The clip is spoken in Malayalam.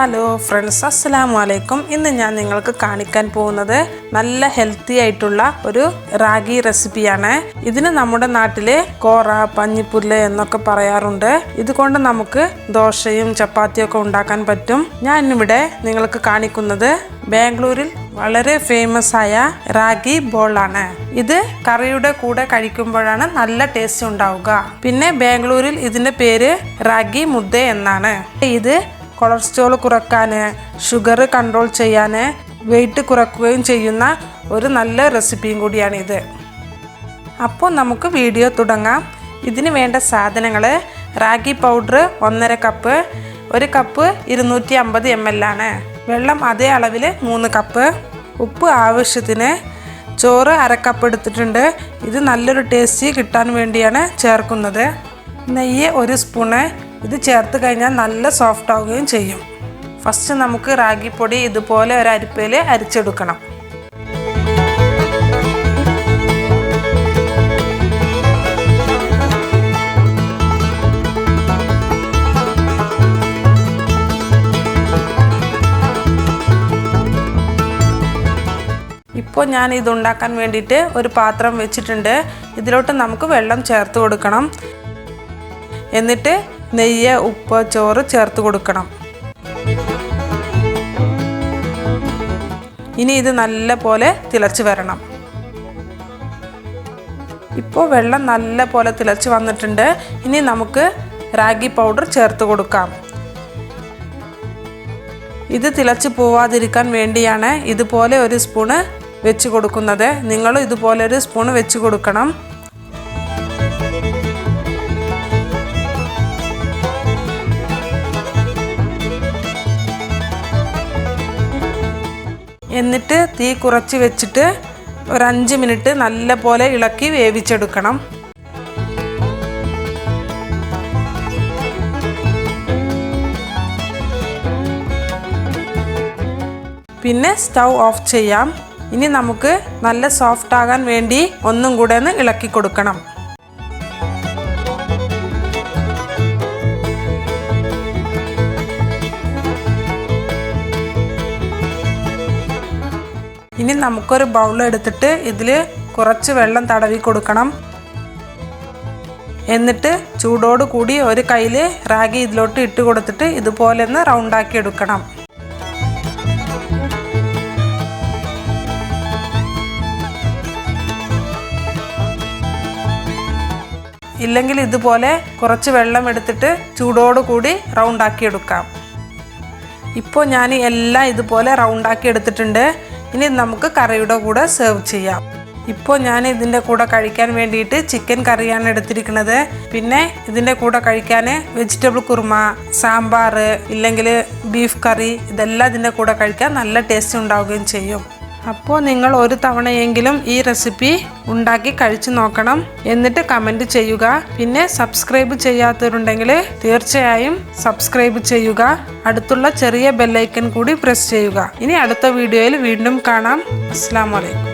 ഹലോ ഫ്രണ്ട്സ്, അസ്സലാമു അലൈക്കും. ഇന്ന് ഞാൻ നിങ്ങൾക്ക് കാണിക്കാൻ പോകുന്നത് നല്ല ഹെൽത്തി ആയിട്ടുള്ള ഒരു റാഗി റെസിപ്പിയാണ്. ഇതിന് നമ്മുടെ നാട്ടിലെ കോറ, പഞ്ഞിപ്പുല്ല് എന്നൊക്കെ പറയാറുണ്ട്. ഇതുകൊണ്ട് നമുക്ക് ദോശയും ചപ്പാത്തിയും ഒക്കെ ഉണ്ടാക്കാൻ പറ്റും. ഞാൻ ഇവിടെ നിങ്ങൾക്ക് കാണിക്കുന്നത് ബാംഗ്ലൂരിൽ വളരെ ഫേമസ് ആയ റാഗി ബോളാണ്. ഇത് കറിയുടെ കൂടെ കഴിക്കുമ്പോഴാണ് നല്ല ടേസ്റ്റ് ഉണ്ടാവുക. പിന്നെ ബാംഗ്ലൂരിൽ ഇതിന്റെ പേര് റാഗി മുദ്ദ എന്നാണ്. ഇത് കൊളസ്ട്രോൾ കുറയ്ക്കാൻ, ഷുഗർ കൺട്രോൾ ചെയ്യാൻ, വെയിറ്റ് കുറയ്ക്കുകയും ചെയ്യുന്ന ഒരു നല്ല റെസിപ്പിയും കൂടിയാണിത്. അപ്പോൾ നമുക്ക് വീഡിയോ തുടങ്ങാം. ഇതിന് വേണ്ട സാധനങ്ങൾ: ragi powder 1.5 cup, 1 cup 250 ml ആണ്. വെള്ളം അതേ അളവിൽ 3 കപ്പ്, ഉപ്പ് ആവശ്യത്തിന്, ചോറ് 1/2 കപ്പ് എടുത്തിട്ടുണ്ട്. ഇത് നല്ലൊരു ടേസ്റ്റ് കിട്ടാൻ വേണ്ടിയാണ് ചേർക്കുന്നത്. നെയ്യ് 1 സ്പൂണ്. ഇത് ചേർത്ത് കഴിഞ്ഞാൽ നല്ല സോഫ്റ്റ് ആവുകയും ചെയ്യും. ഫസ്റ്റ് നമുക്ക് റാഗി പൊടി ഇതുപോലെ ഒരു അരിപ്പയിൽ അരിച്ചെടുക്കണം. ഇപ്പോൾ ഞാൻ ഇതുണ്ടാക്കാൻ വേണ്ടിയിട്ട് ഒരു പാത്രം വെച്ചിട്ടുണ്ട്. ഇതിലോട്ട് നമുക്ക് വെള്ളം ചേർത്ത് കൊടുക്കണം. എന്നിട്ട് നെയ്യ്, ഉപ്പ്, ചോറ് ചേർത്ത് കൊടുക്കണം. ഇനി ഇത് നല്ല പോലെ തിളച്ച് വരണം. ഇപ്പോൾ വെള്ളം നല്ല പോലെ തിളച്ച് വന്നിട്ടുണ്ട്. ഇനി നമുക്ക് റാഗി പൗഡർ ചേർത്ത് കൊടുക്കാം. ഇത് തിളച്ച് പോവാതിരിക്കാൻ വേണ്ടിയാണ് ഇതുപോലെ 1 സ്പൂണ് വെച്ച് കൊടുക്കുന്നത്. നിങ്ങളും ഇതുപോലെ 1 സ്പൂണ് വെച്ച് കൊടുക്കണം. എന്നിട്ട് തീ കുറച്ച് വെച്ചിട്ട് ഒരു 5 മിനിറ്റ് നല്ല പോലെ ഇളക്കി വേവിച്ചെടുക്കണം. പിന്നെ സ്റ്റൗ ഓഫ് ചെയ്യാം. ഇനി നമുക്ക് നല്ല സോഫ്റ്റ് ആകാൻ വേണ്ടി ഒന്നും കൂടെ ഒന്ന് ഇളക്കി കൊടുക്കണം. ഇനി നമുക്കൊരു ബൗൾ എടുത്തിട്ട് ഇതിൽ കുറച്ച് വെള്ളം തടവി കൊടുക്കണം. എന്നിട്ട് ചൂടോട് കൂടി ഒരു കയ്യിൽ റാഗി ഇതിലോട്ട് ഇട്ട് കൊടുത്തിട്ട് ഇതുപോലെ ഒന്ന് റൗണ്ടാക്കി എടുക്കണം. ഇല്ലെങ്കിൽ ഇതുപോലെ കുറച്ച് വെള്ളം എടുത്തിട്ട് ചൂടോട് കൂടി റൗണ്ടാക്കി എടുക്കാം. ഇപ്പോൾ ഞാൻ എല്ലാം ഇതുപോലെ റൗണ്ടാക്കി എടുത്തിട്ടുണ്ട്. ഇനി നമുക്ക് കറിയുടെ കൂടെ സെർവ് ചെയ്യാം. ഇപ്പോൾ ഞാൻ ഇതിൻ്റെ കൂടെ കഴിക്കാൻ വേണ്ടിയിട്ട് ചിക്കൻ കറിയാണ് എടുത്തിരിക്കുന്നത്. പിന്നെ ഇതിൻ്റെ കൂടെ കഴിക്കാൻ വെജിറ്റബിൾ കുറുമ, സാമ്പാർ, ഇല്ലെങ്കിൽ ബീഫ് കറി, ഇതെല്ലാം ഇതിൻ്റെ കൂടെ കഴിക്കാൻ നല്ല ടേസ്റ്റ് ഉണ്ടാവുകയും ചെയ്യും. അപ്പോൾ നിങ്ങൾ ഒരു തവണയെങ്കിലും ഈ റെസിപ്പി ഉണ്ടാക്കി കഴിച്ചു നോക്കണം. എന്നിട്ട് കമൻറ്റ് ചെയ്യുക. പിന്നെ സബ്സ്ക്രൈബ് ചെയ്യാത്തവരുണ്ടെങ്കിൽ തീർച്ചയായും സബ്സ്ക്രൈബ് ചെയ്യുക. അടുത്തുള്ള ചെറിയ ബെല്ലൈക്കൺ കൂടി പ്രസ് ചെയ്യുക. ഇനി അടുത്ത വീഡിയോയിൽ വീണ്ടും കാണാം. അസ്സലാമു അലൈക്കും.